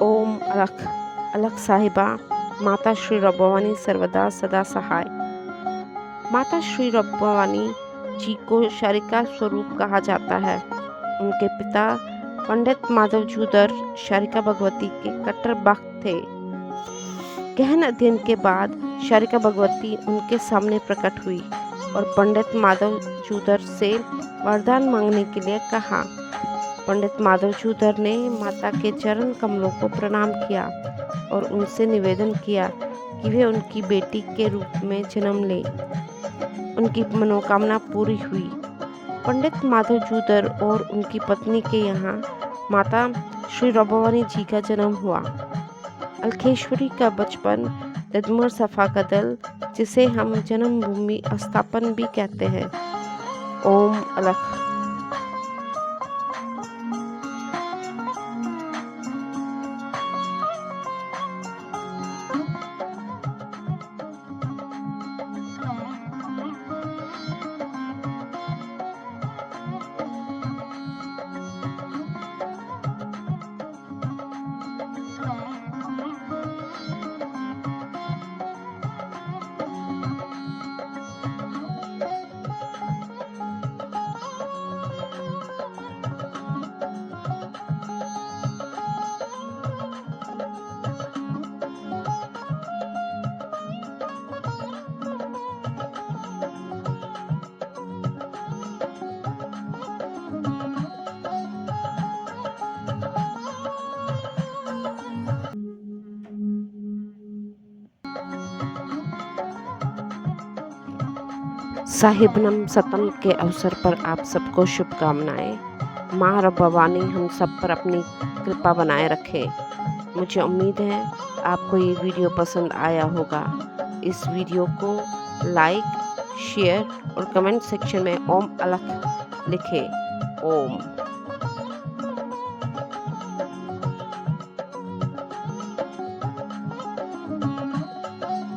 ओम अलख अलख साहिबा माता श्री रब्बवानी सर्वदा सदा सहाय। माता श्री रब्बवानी जी को शारिका स्वरूप कहा जाता है। उनके पिता पंडित माधव झूदर शारिका भगवती के कट्टर भक्त थे। गहन अध्ययन के बाद शारिका भगवती उनके सामने प्रकट हुई और पंडित माधव झूदर से वरदान मांगने के लिए कहा। पंडित माधव झूदर ने माता के चरण कमलों को प्रणाम किया और उनसे निवेदन किया कि वे उनकी बेटी के रूप में जन्म ले। उनकी मनोकामना पूरी हुई। पंडित माधव झूदर और उनकी पत्नी के यहाँ माता श्री रब्बवानी जी का जन्म हुआ। अलखेश्वरी का बचपन ददमर सफा का दल, जिसे हम जन्मभूमि स्थापन भी कहते हैं। ओम अलख। साहिबनम सतम के अवसर पर आप सबको शुभकामनाएं। माँ रब्बवानी हम सब पर अपनी कृपा बनाए रखे। मुझे उम्मीद है आपको ये वीडियो पसंद आया होगा। इस वीडियो को लाइक, शेयर और कमेंट सेक्शन में ओम अलख लिखें। ओम।